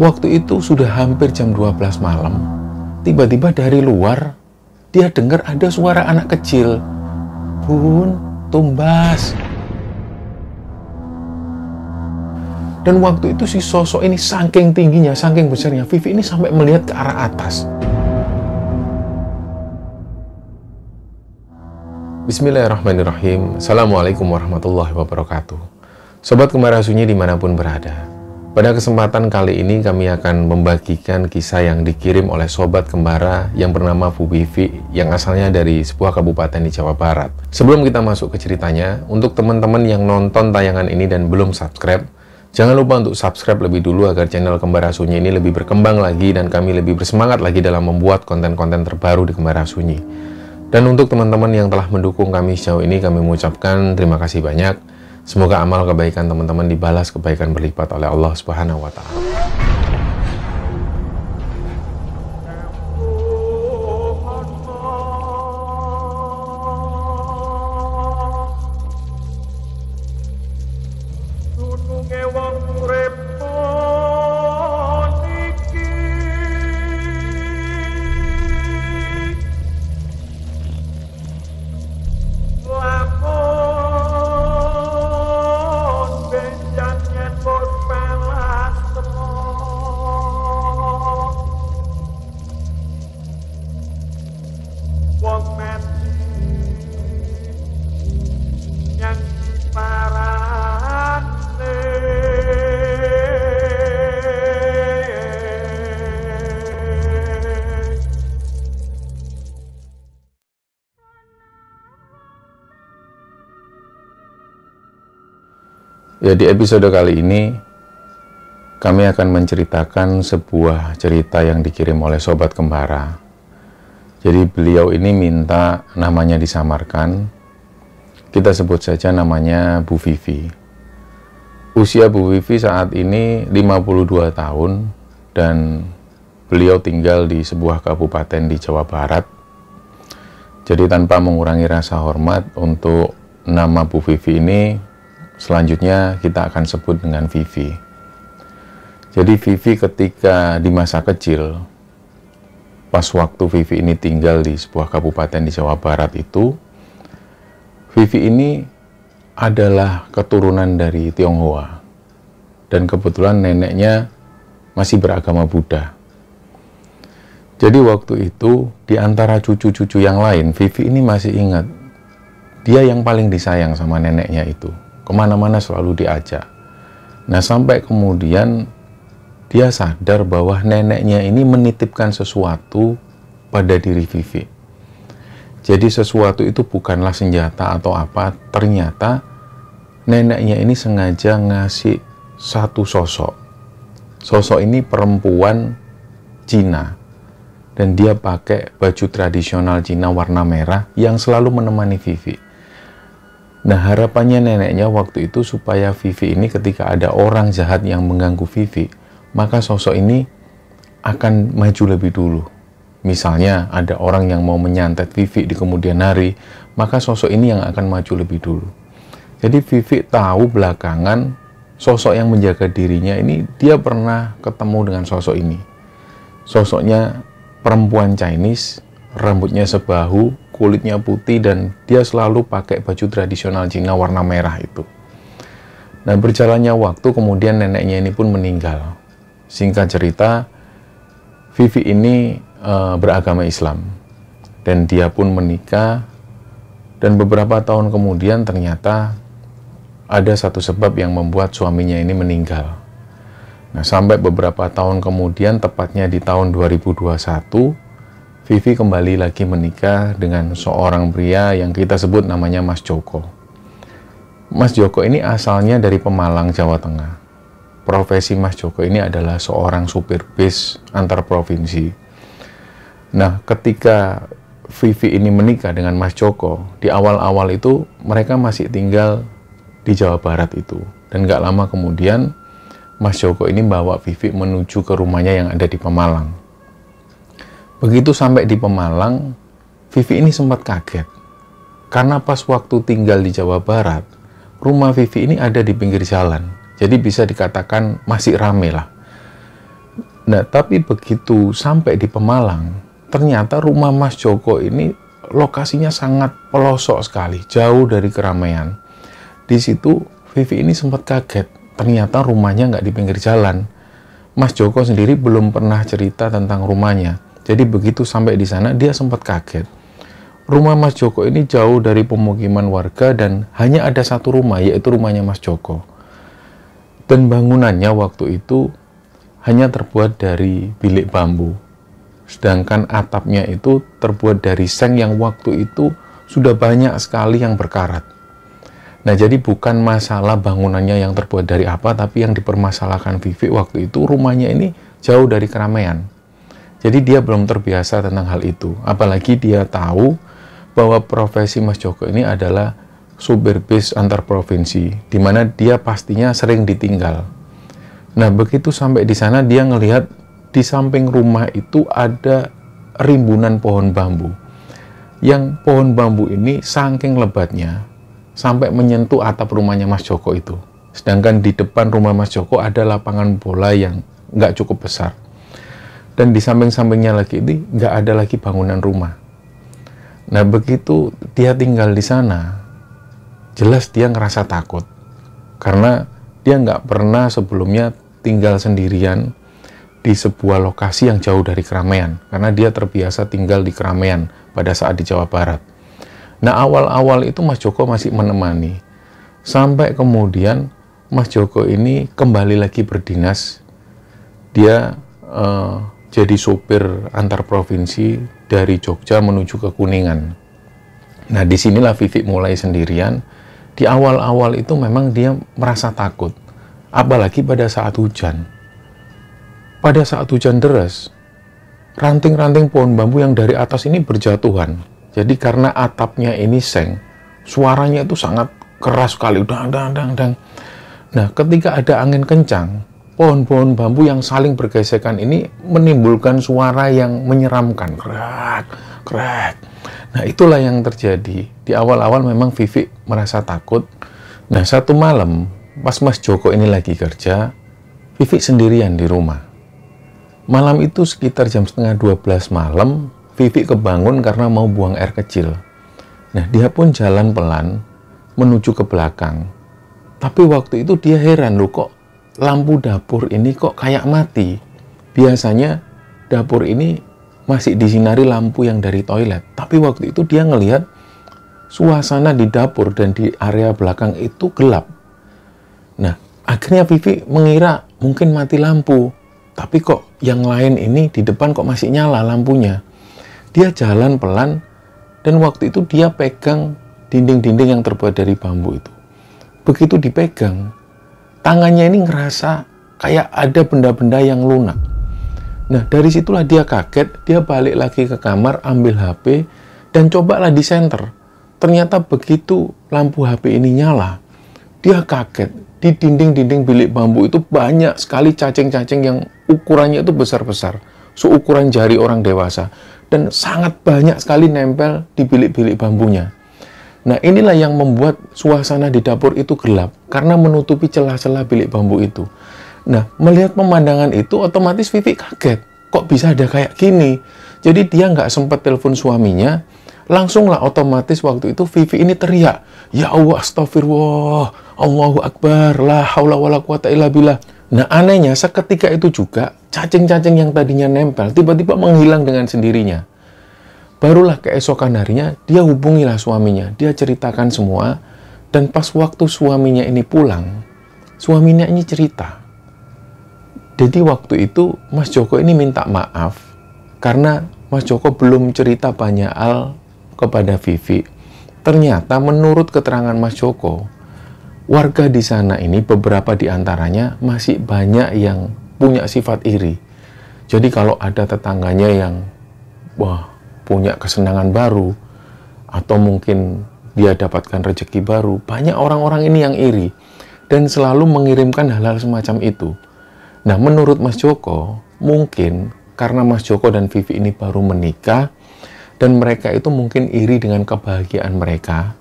Waktu itu sudah hampir jam 12 malam. Tiba-tiba dari luar, dia dengar ada suara anak kecil. "Bun, tumbas." Dan waktu itu si sosok ini saking tingginya, saking besarnya, Vivi ini sampai melihat ke arah atas. Bismillahirrahmanirrahim. Assalamualaikum warahmatullahi wabarakatuh. Sobat Kembara Sunyi dimanapun berada, pada kesempatan kali ini kami akan membagikan kisah yang dikirim oleh Sobat Kembara yang bernama Bu Vivi, yang asalnya dari sebuah kabupaten di Jawa Barat. Sebelum kita masuk ke ceritanya, untuk teman-teman yang nonton tayangan ini dan belum subscribe, jangan lupa untuk subscribe lebih dulu agar channel Kembara Sunyi ini lebih berkembang lagi dan kami lebih bersemangat lagi dalam membuat konten-konten terbaru di Kembara Sunyi. Dan untuk teman-teman yang telah mendukung kami sejauh ini, kami mengucapkan terima kasih banyak. Semoga amal kebaikan teman-teman dibalas kebaikan berlipat oleh Allah Subhanahu wa Ta'ala. Ya, di episode kali ini kami akan menceritakan sebuah cerita yang dikirim oleh Sobat Kembara. Jadi beliau ini minta namanya disamarkan. Kita sebut saja namanya Bu Vivi. Usia Bu Vivi saat ini 52 tahun dan beliau tinggal di sebuah kabupaten di Jawa Barat. Jadi tanpa mengurangi rasa hormat untuk nama Bu Vivi ini, selanjutnya kita akan sebut dengan Vivi. Jadi Vivi ketika di masa kecil, pas waktu Vivi ini tinggal di sebuah kabupaten di Jawa Barat itu, Vivi ini adalah keturunan dari Tionghoa. Dan kebetulan neneknya masih beragama Buddha. Jadi waktu itu, di antara cucu-cucu yang lain, Vivi ini masih ingat, dia yang paling disayang sama neneknya itu. Kemana-mana selalu diajak. Nah, sampai kemudian dia sadar bahwa neneknya ini menitipkan sesuatu pada diri Vivi. Jadi sesuatu itu bukanlah senjata atau apa, ternyata neneknya ini sengaja ngasih satu sosok. Sosok ini perempuan Cina, dan dia pakai baju tradisional Cina warna merah yang selalu menemani Vivi. Nah, harapannya neneknya waktu itu supaya Vivi ini ketika ada orang jahat yang mengganggu Vivi, maka sosok ini akan maju lebih dulu. Misalnya ada orang yang mau menyantet Vivi di kemudian hari, maka sosok ini yang akan maju lebih dulu. Jadi Vivi tahu belakangan sosok yang menjaga dirinya ini, dia pernah ketemu dengan sosok ini. Sosoknya perempuan Chinese, rambutnya sebahu, kulitnya putih, dan dia selalu pakai baju tradisional Cina warna merah itu. Nah, berjalannya waktu, kemudian neneknya ini pun meninggal. Singkat cerita, Vivi ini beragama Islam, dan dia pun menikah, dan beberapa tahun kemudian ternyata ada satu sebab yang membuat suaminya ini meninggal. Nah, sampai beberapa tahun kemudian, tepatnya di tahun 2021, Vivi kembali lagi menikah dengan seorang pria yang kita sebut namanya Mas Joko. Mas Joko ini asalnya dari Pemalang, Jawa Tengah. Profesi Mas Joko ini adalah seorang supir bis antar provinsi. Nah, ketika Vivi ini menikah dengan Mas Joko, di awal-awal itu mereka masih tinggal di Jawa Barat itu. Dan gak lama kemudian, Mas Joko ini bawa Vivi menuju ke rumahnya yang ada di Pemalang. Begitu sampai di Pemalang, Vivi ini sempat kaget. Karena pas waktu tinggal di Jawa Barat, rumah Vivi ini ada di pinggir jalan. Jadi bisa dikatakan masih rame lah. Nah, tapi begitu sampai di Pemalang, ternyata rumah Mas Joko ini lokasinya sangat pelosok sekali, jauh dari keramaian. Di situ Vivi ini sempat kaget, ternyata rumahnya nggak di pinggir jalan. Mas Joko sendiri belum pernah cerita tentang rumahnya. Jadi begitu sampai di sana, dia sempat kaget. Rumah Mas Joko ini jauh dari pemukiman warga dan hanya ada satu rumah, yaitu rumahnya Mas Joko. Dan bangunannya waktu itu hanya terbuat dari bilik bambu. Sedangkan atapnya itu terbuat dari seng yang waktu itu sudah banyak sekali yang berkarat. Nah, jadi bukan masalah bangunannya yang terbuat dari apa, tapi yang dipermasalahkan Vivi waktu itu rumahnya ini jauh dari keramaian. Jadi dia belum terbiasa tentang hal itu. Apalagi dia tahu bahwa profesi Mas Joko ini adalah supir bis antar provinsi, di mana dia pastinya sering ditinggal. Nah, begitu sampai di sana dia ngelihat di samping rumah itu ada rimbunan pohon bambu. Yang pohon bambu ini saking lebatnya sampai menyentuh atap rumahnya Mas Joko itu. Sedangkan di depan rumah Mas Joko ada lapangan bola yang nggak cukup besar. Dan di samping-sampingnya lagi ini nggak ada lagi bangunan rumah. Nah, begitu dia tinggal di sana, jelas dia ngerasa takut. Karena dia nggak pernah sebelumnya tinggal sendirian di sebuah lokasi yang jauh dari keramaian. Karena dia terbiasa tinggal di keramaian pada saat di Jawa Barat. Nah, awal-awal itu Mas Joko masih menemani. Sampai kemudian Mas Joko ini kembali lagi berdinas. Dia jadi sopir antar provinsi dari Jogja menuju ke Kuningan. Nah, disinilah Vivi mulai sendirian. Di awal-awal itu memang dia merasa takut. Apalagi pada saat hujan. Pada saat hujan deras, ranting-ranting pohon bambu yang dari atas ini berjatuhan. Jadi karena atapnya ini seng, suaranya itu sangat keras sekali. Dang, dang, dang, dang. Nah, ketika ada angin kencang, pohon-pohon bambu yang saling bergesekan ini menimbulkan suara yang menyeramkan. Krak, krak. Nah, itulah yang terjadi. Di awal-awal memang Vivi merasa takut. Nah, satu malam, pas Mas Joko ini lagi kerja, Vivi sendirian di rumah. Malam itu sekitar jam setengah 12 malam, Vivi kebangun karena mau buang air kecil. Nah, dia pun jalan pelan menuju ke belakang. Tapi waktu itu dia heran, loh kok lampu dapur ini kok kayak mati. Biasanya dapur ini masih disinari lampu yang dari toilet. Tapi waktu itu dia ngelihat suasana di dapur dan di area belakang itu gelap. Nah, akhirnya Vivi mengira mungkin mati lampu. Tapi kok yang lain ini di depan kok masih nyala lampunya. Dia jalan pelan dan waktu itu dia pegang dinding-dinding yang terbuat dari bambu itu. Begitu dipegang, tangannya ini ngerasa kayak ada benda-benda yang lunak. Nah, dari situlah dia kaget, dia balik lagi ke kamar, ambil HP, dan cobalah di senter. Ternyata begitu lampu HP ini nyala, dia kaget. Di dinding-dinding bilik bambu itu banyak sekali cacing-cacing yang ukurannya itu besar-besar, seukuran jari orang dewasa. Dan sangat banyak sekali nempel di bilik-bilik bambunya. Nah, inilah yang membuat suasana di dapur itu gelap, karena menutupi celah-celah bilik bambu itu. Nah, melihat pemandangan itu, otomatis Vivi kaget. Kok bisa ada kayak gini? Jadi dia nggak sempat telepon suaminya, langsunglah otomatis waktu itu Vivi ini teriak, "Ya Allah, astagfirullah, Allahu Akbar, la haula wala quwata illa billah." Nah, anehnya seketika itu juga, cacing-cacing yang tadinya nempel, tiba-tiba menghilang dengan sendirinya. Barulah keesokan harinya, dia hubungilah suaminya, dia ceritakan semua, dan pas waktu suaminya ini pulang, suaminya ini cerita. Jadi waktu itu, Mas Joko ini minta maaf, karena Mas Joko belum cerita banyak hal kepada Vivi. Ternyata menurut keterangan Mas Joko, warga di sana ini beberapa di antaranya masih banyak yang punya sifat iri. Jadi kalau ada tetangganya yang punya kesenangan baru atau mungkin dia dapatkan rezeki baru, banyak orang-orang ini yang iri dan selalu mengirimkan hal-hal semacam itu. Nah, menurut Mas Joko, mungkin karena Mas Joko dan Vivi ini baru menikah dan mereka itu mungkin iri dengan kebahagiaan mereka.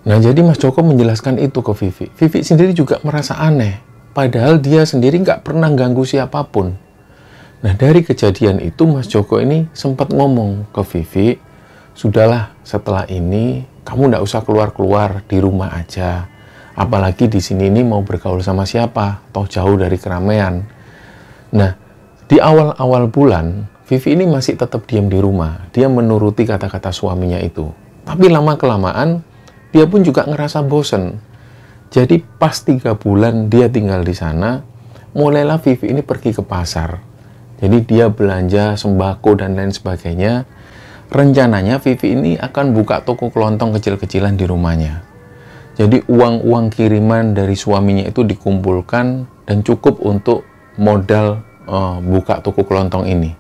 Nah, jadi Mas Joko menjelaskan itu ke Vivi. Vivi sendiri juga merasa aneh. Padahal dia sendiri nggak pernah ganggu siapapun. Nah, dari kejadian itu Mas Joko ini sempat ngomong ke Vivi, sudahlah setelah ini kamu nggak usah keluar-keluar, di rumah aja. Apalagi di sini ini mau bergaul sama siapa, toh jauh dari keramaian. Nah, di awal-awal bulan, Vivi ini masih tetap diam di rumah. Dia menuruti kata-kata suaminya itu. Tapi lama-kelamaan, dia pun juga ngerasa bosen. Jadi pas 3 bulan dia tinggal di sana, mulailah Vivi ini pergi ke pasar. Jadi dia belanja sembako dan lain sebagainya. Rencananya Vivi ini akan buka toko kelontong kecil-kecilan di rumahnya. Jadi uang-uang kiriman dari suaminya itu dikumpulkan dan cukup untuk modal buka toko kelontong ini.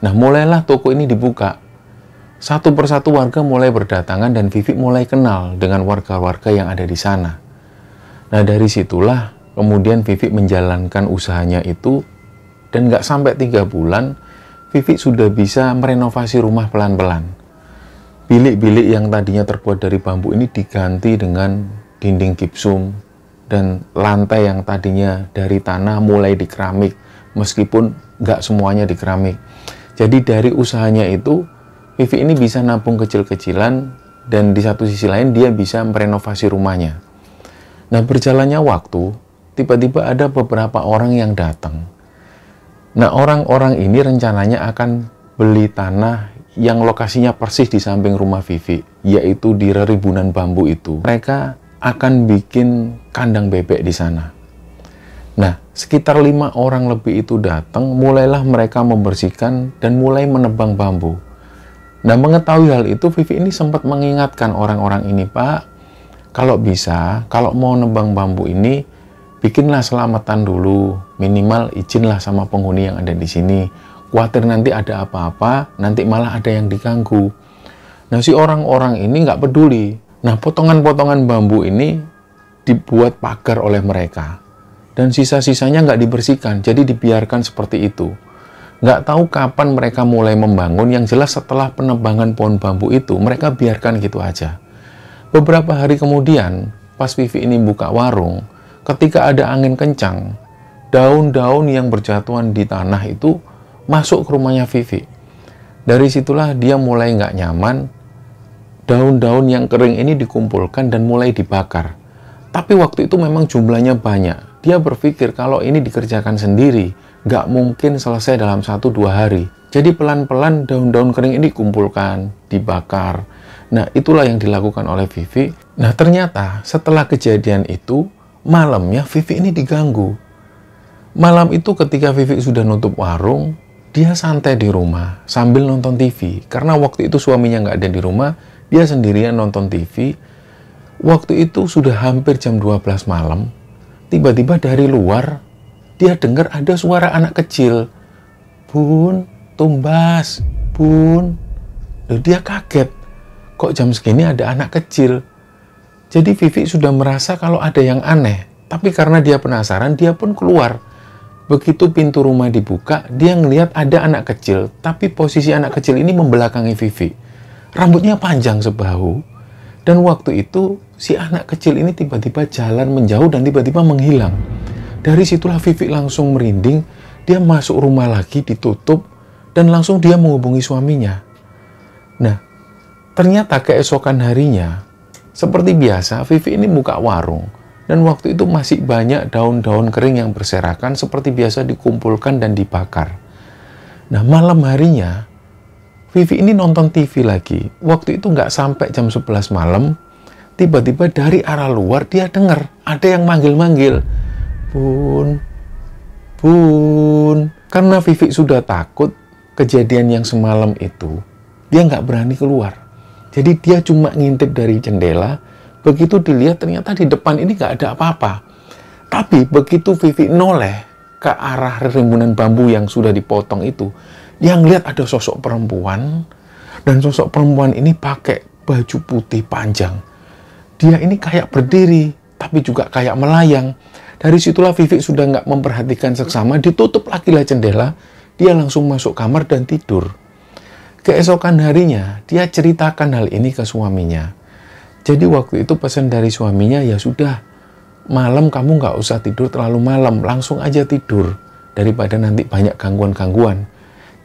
Nah, mulailah toko ini dibuka. Satu persatu warga mulai berdatangan dan Vivi mulai kenal dengan warga-warga yang ada di sana. Nah, dari situlah kemudian Vivi menjalankan usahanya itu. Dan nggak sampai 3 bulan, Vivi sudah bisa merenovasi rumah pelan-pelan. Bilik-bilik yang tadinya terbuat dari bambu ini diganti dengan dinding gipsum. Dan lantai yang tadinya dari tanah mulai di keramik, meskipun nggak semuanya di keramik. Jadi dari usahanya itu, Vivi ini bisa nabung kecil-kecilan, dan di satu sisi lain dia bisa merenovasi rumahnya. Nah, berjalannya waktu, tiba-tiba ada beberapa orang yang datang. Nah, orang-orang ini rencananya akan beli tanah yang lokasinya persis di samping rumah Vivi, yaitu di rerimbunan bambu itu. Mereka akan bikin kandang bebek di sana. Nah, sekitar 5 orang lebih itu datang, mulailah mereka membersihkan dan mulai menebang bambu. Nah, mengetahui hal itu, Vivi ini sempat mengingatkan orang-orang ini, Pak, kalau bisa, kalau mau nebang bambu ini, bikinlah selamatan dulu, minimal izinlah sama penghuni yang ada di sini. Khawatir nanti ada apa-apa, nanti malah ada yang diganggu. Nah, si orang-orang ini nggak peduli. Nah, potongan-potongan bambu ini dibuat pagar oleh mereka. Dan sisa-sisanya nggak dibersihkan, jadi dibiarkan seperti itu. Nggak tahu kapan mereka mulai membangun, yang jelas setelah penebangan pohon bambu itu, mereka biarkan gitu aja. Beberapa hari kemudian, pas Vivi ini buka warung, ketika ada angin kencang, daun-daun yang berjatuhan di tanah itu masuk ke rumahnya Vivi. Dari situlah dia mulai nggak nyaman. Daun-daun yang kering ini dikumpulkan dan mulai dibakar. Tapi waktu itu memang jumlahnya banyak. Dia berpikir kalau ini dikerjakan sendiri, nggak mungkin selesai dalam 1-2 hari. Jadi pelan-pelan daun-daun kering ini dikumpulkan, dibakar. Nah, itulah yang dilakukan oleh Vivi. Nah, ternyata setelah kejadian itu, malamnya Vivi ini diganggu. Malam itu ketika Vivi sudah nutup warung, dia santai di rumah sambil nonton TV. Karena waktu itu suaminya nggak ada di rumah, dia sendirian nonton TV. Waktu itu sudah hampir jam 12 malam. Tiba-tiba dari luar, dia dengar ada suara anak kecil. Bun, tumbas, bun. Lalu dia kaget. Kok jam segini ada anak kecil? Jadi Vivi sudah merasa kalau ada yang aneh. Tapi karena dia penasaran, dia pun keluar. Begitu pintu rumah dibuka, dia ngelihat ada anak kecil. Tapi posisi anak kecil ini membelakangi Vivi. Rambutnya panjang sebahu. Dan waktu itu, si anak kecil ini tiba-tiba jalan menjauh dan tiba-tiba menghilang. Dari situlah Vivi langsung merinding. Dia masuk rumah lagi, ditutup. Dan langsung dia menghubungi suaminya. Nah, ternyata keesokan harinya, seperti biasa, Vivi ini buka warung. Dan waktu itu masih banyak daun-daun kering yang berserakan, seperti biasa dikumpulkan dan dibakar. Nah, malam harinya, Vivi ini nonton TV lagi. Waktu itu nggak sampai jam 11 malam, tiba-tiba dari arah luar dia dengar ada yang manggil-manggil. Bun, bun. Karena Vivi sudah takut kejadian yang semalam itu, dia nggak berani keluar. Jadi dia cuma ngintip dari jendela, begitu dilihat ternyata di depan ini nggak ada apa-apa. Tapi begitu Vivi noleh ke arah rimbunan bambu yang sudah dipotong itu, dia ngelihat ada sosok perempuan, dan sosok perempuan ini pakai baju putih panjang. Dia ini kayak berdiri, tapi juga kayak melayang. Dari situlah Vivi sudah nggak memperhatikan seksama, ditutup lagi lah jendela, dia langsung masuk kamar dan tidur. Keesokan harinya, dia ceritakan hal ini ke suaminya. Jadi waktu itu pesan dari suaminya, ya sudah, malam kamu nggak usah tidur terlalu malam, langsung aja tidur. daripada nanti banyak gangguan-gangguan.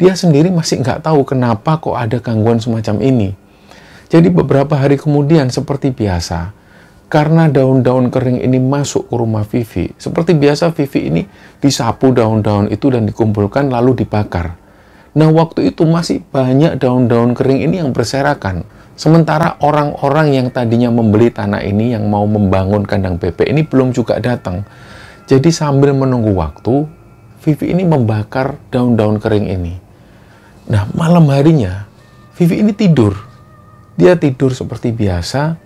Dia sendiri masih nggak tahu kenapa kok ada gangguan semacam ini. Jadi beberapa hari kemudian seperti biasa, karena daun-daun kering ini masuk ke rumah Vivi, seperti biasa Vivi ini disapu daun-daun itu dan dikumpulkan lalu dibakar. Nah, waktu itu masih banyak daun-daun kering ini yang berserakan. Sementara orang-orang yang tadinya membeli tanah ini yang mau membangun kandang bebek ini belum juga datang. Jadi sambil menunggu waktu, Vivi ini membakar daun-daun kering ini. Nah, malam harinya Vivi ini tidur. Dia tidur seperti biasa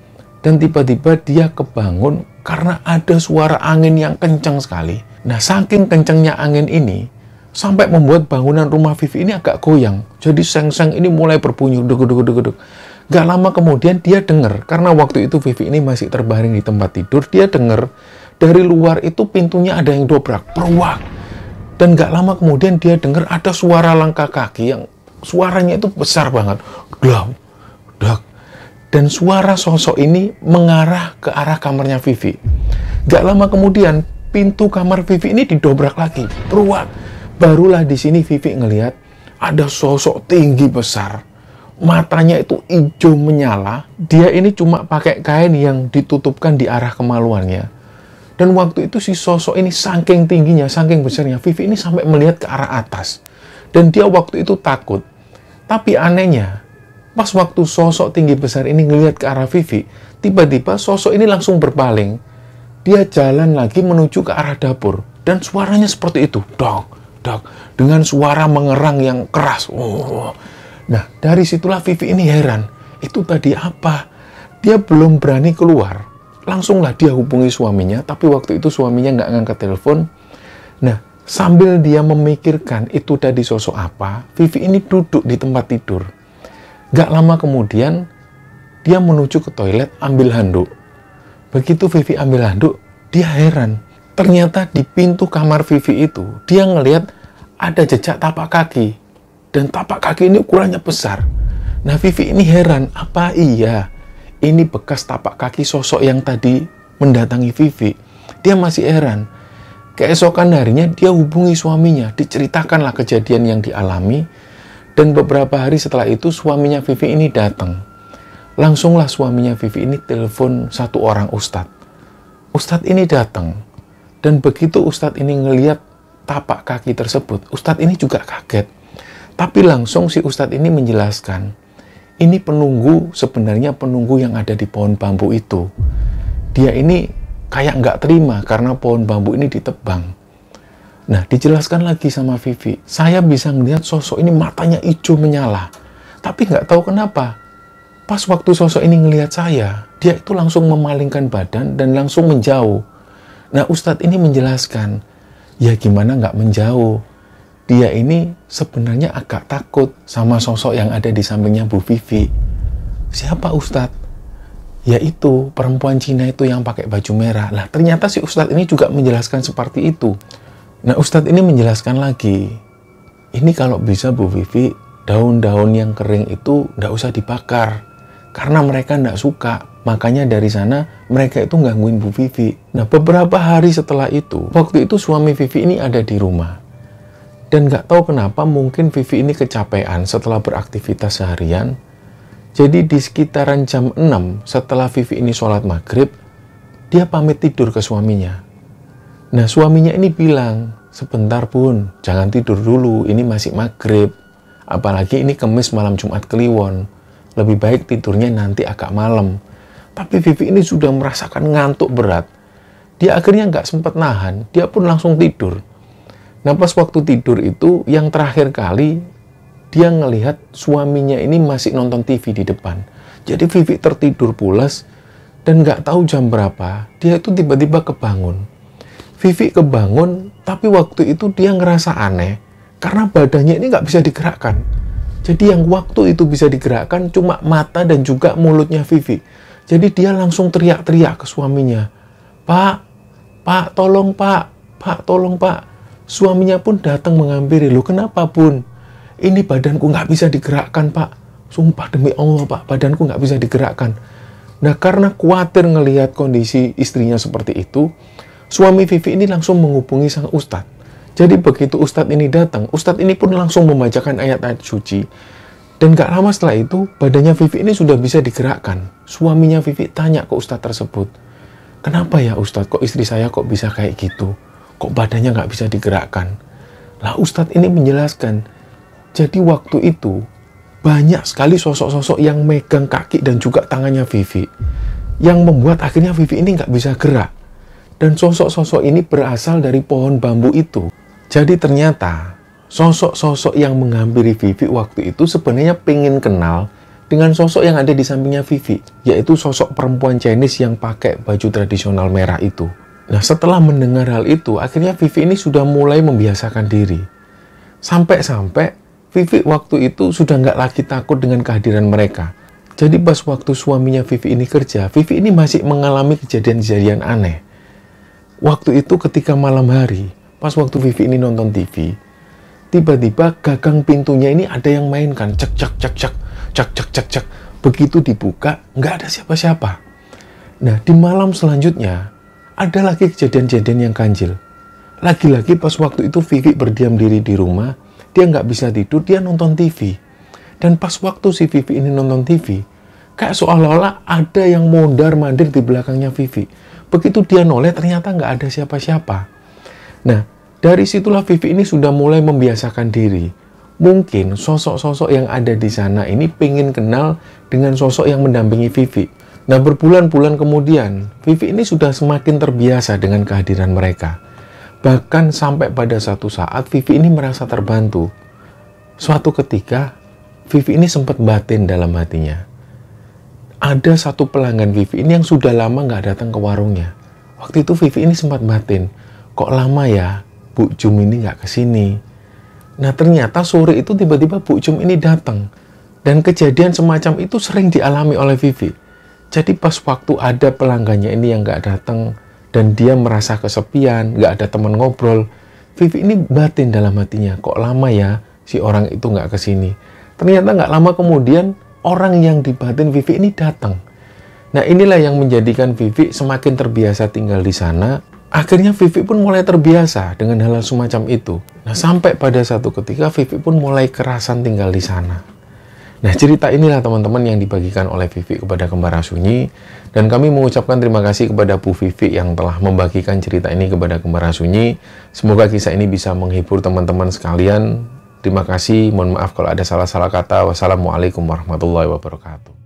dan tiba-tiba dia kebangun karena ada suara angin yang kencang sekali. Nah, saking kencangnya angin ini sampai membuat bangunan rumah Vivi ini agak goyang. Jadi seng-seng ini mulai berbunyi deg-deg-deg-deg. Gak lama kemudian dia dengar, karena waktu itu Vivi ini masih terbaring di tempat tidur, dia dengar dari luar itu pintunya ada yang dobrak, peruak. Dan gak lama kemudian dia dengar ada suara langkah kaki yang suaranya itu besar banget. Glam, dak. Dan suara sosok ini mengarah ke arah kamarnya Vivi. Gak lama kemudian pintu kamar Vivi ini didobrak lagi, peruak. Barulah di sini Vivi ngelihat ada sosok tinggi besar. Matanya itu hijau menyala. Dia ini cuma pakai kain yang ditutupkan di arah kemaluannya. Dan waktu itu si sosok ini saking tingginya, saking besarnya, Vivi ini sampai melihat ke arah atas. Dan dia waktu itu takut. Tapi anehnya, pas waktu sosok tinggi besar ini ngelihat ke arah Vivi, tiba-tiba sosok ini langsung berpaling. Dia jalan lagi menuju ke arah dapur. Dan suaranya seperti itu. Dok, dok. Dengan suara mengerang yang keras. Nah, dari situlah Vivi ini heran. Itu tadi apa? Dia belum berani keluar. Langsunglah dia hubungi suaminya, tapi waktu itu suaminya nggak ngangkat telepon. Nah, sambil dia memikirkan itu tadi sosok apa, Vivi ini duduk di tempat tidur. Nggak lama kemudian, dia menuju ke toilet ambil handuk. Begitu Vivi ambil handuk, dia heran. Ternyata di pintu kamar Vivi itu, dia ngelihat ada jejak tapak kaki. Dan tapak kaki ini ukurannya besar. Nah, Vivi ini heran, apa iya ini bekas tapak kaki sosok yang tadi mendatangi Vivi? Dia masih heran. Keesokan harinya dia hubungi suaminya, diceritakanlah kejadian yang dialami. Dan beberapa hari setelah itu suaminya Vivi ini datang. Langsunglah suaminya Vivi ini telepon satu orang ustadz. Ustadz ini datang. Dan begitu ustadz ini ngelihat tapak kaki tersebut, ustadz ini juga kaget. Tapi langsung si ustadz ini menjelaskan, ini penunggu, sebenarnya penunggu yang ada di pohon bambu itu. Dia ini kayak nggak terima karena pohon bambu ini ditebang. Nah, dijelaskan lagi sama Vivi, saya bisa melihat sosok ini matanya hijau menyala. Tapi nggak tahu kenapa, pas waktu sosok ini ngelihat saya, dia itu langsung memalingkan badan dan langsung menjauh. Nah, ustadz ini menjelaskan, ya gimana nggak menjauh? Dia ini sebenarnya agak takut sama sosok yang ada di sampingnya Bu Vivi. Siapa Ustadz? Yaitu perempuan Cina itu yang pakai baju merah. Lah, ternyata si Ustadz ini juga menjelaskan seperti itu. Nah, Ustadz ini menjelaskan lagi, ini kalau bisa Bu Vivi, daun-daun yang kering itu nggak usah dibakar. Karena mereka nggak suka. Makanya dari sana mereka itu gangguin Bu Vivi. Nah, beberapa hari setelah itu, waktu itu suami Vivi ini ada di rumah. Dan nggak tahu kenapa mungkin Vivi ini kecapean setelah beraktivitas seharian. Jadi di sekitaran jam 6 setelah Vivi ini sholat maghrib, dia pamit tidur ke suaminya. Nah, suaminya ini bilang, sebentar Bun, jangan tidur dulu, ini masih maghrib. Apalagi ini Kemis malam Jumat Kliwon. Lebih baik tidurnya nanti agak malam. Tapi Vivi ini sudah merasakan ngantuk berat. Dia akhirnya nggak sempat nahan, dia pun langsung tidur. Nah, pas waktu tidur itu, yang terakhir kali, dia ngelihat suaminya ini masih nonton TV di depan. Jadi Vivi tertidur pulas, dan nggak tahu jam berapa, dia itu tiba-tiba kebangun. Vivi kebangun, tapi waktu itu dia ngerasa aneh, karena badannya ini nggak bisa digerakkan. Jadi yang waktu itu bisa digerakkan cuma mata dan juga mulutnya Vivi. Jadi dia langsung teriak-teriak ke suaminya, Pak, tolong Pak, tolong Pak. Suaminya pun datang menghampiri, loh kenapa Bun? Ini badanku nggak bisa digerakkan Pak. Sumpah demi Allah Pak, badanku nggak bisa digerakkan. Nah, karena khawatir ngelihat kondisi istrinya seperti itu, suami Vivi ini langsung menghubungi sang ustadz. Jadi begitu Ustadz ini datang, Ustadz ini pun langsung membacakan ayat-ayat suci. Dan gak lama setelah itu, badannya Vivi ini sudah bisa digerakkan. Suaminya Vivi tanya ke Ustadz tersebut, "Kenapa ya Ustadz, kok istri saya kok bisa kayak gitu? Kok badannya gak bisa digerakkan?" Lah Ustadz ini menjelaskan, jadi waktu itu banyak sekali sosok-sosok yang megang kaki dan juga tangannya Vivi, yang membuat akhirnya Vivi ini gak bisa gerak. Dan sosok-sosok ini berasal dari pohon bambu itu. Jadi ternyata sosok-sosok yang menghampiri Vivi waktu itu sebenarnya pengen kenal dengan sosok yang ada di sampingnya Vivi, yaitu sosok perempuan Chinese yang pakai baju tradisional merah itu. Nah, setelah mendengar hal itu, akhirnya Vivi ini sudah mulai membiasakan diri. Sampai-sampai Vivi waktu itu sudah nggak lagi takut dengan kehadiran mereka. Jadi pas waktu suaminya Vivi ini kerja, Vivi ini masih mengalami kejadian-kejadian aneh. Waktu itu ketika malam hari, pas waktu Vivi ini nonton TV, tiba-tiba gagang pintunya ini ada yang mainkan, cek cek cek cek cek cek cek cek. Begitu dibuka, nggak ada siapa-siapa. Nah, di malam selanjutnya ada lagi kejadian-kejadian yang ganjil. Lagi-lagi pas waktu itu Vivi berdiam diri di rumah, dia nggak bisa tidur, dia nonton TV. Dan pas waktu si Vivi ini nonton TV, kayak seolah-olah ada yang mondar-mandir di belakangnya Vivi. Begitu dia noleh, ternyata nggak ada siapa-siapa. Nah, dari situlah Vivi ini sudah mulai membiasakan diri. Mungkin sosok-sosok yang ada di sana ini pengen kenal dengan sosok yang mendampingi Vivi. Nah, berbulan-bulan kemudian, Vivi ini sudah semakin terbiasa dengan kehadiran mereka. Bahkan sampai pada satu saat, Vivi ini merasa terbantu. Suatu ketika, Vivi ini sempat batin dalam hatinya. Ada satu pelanggan Vivi ini yang sudah lama nggak datang ke warungnya. Waktu itu Vivi ini sempat batin, kok lama ya Bu Jum ini nggak kesini. Nah, ternyata sore itu tiba-tiba Bu Jum ini datang. Dan kejadian semacam itu sering dialami oleh Vivi. Jadi pas waktu ada pelanggannya ini yang nggak datang, dan dia merasa kesepian, nggak ada teman ngobrol, Vivi ini batin dalam hatinya, kok lama ya si orang itu nggak kesini. Ternyata nggak lama kemudian, orang yang dibatin Vivi ini datang. Nah, inilah yang menjadikan Vivi semakin terbiasa tinggal di sana. Akhirnya Vivi pun mulai terbiasa dengan hal semacam itu. Nah, sampai pada satu ketika Vivi pun mulai kerasan tinggal di sana. Nah, cerita inilah teman-teman yang dibagikan oleh Vivi kepada Kembara Sunyi. Dan kami mengucapkan terima kasih kepada Bu Vivi yang telah membagikan cerita ini kepada Kembara Sunyi. Semoga kisah ini bisa menghibur teman-teman sekalian. Terima kasih, mohon maaf kalau ada salah-salah kata. Wassalamualaikum warahmatullahi wabarakatuh.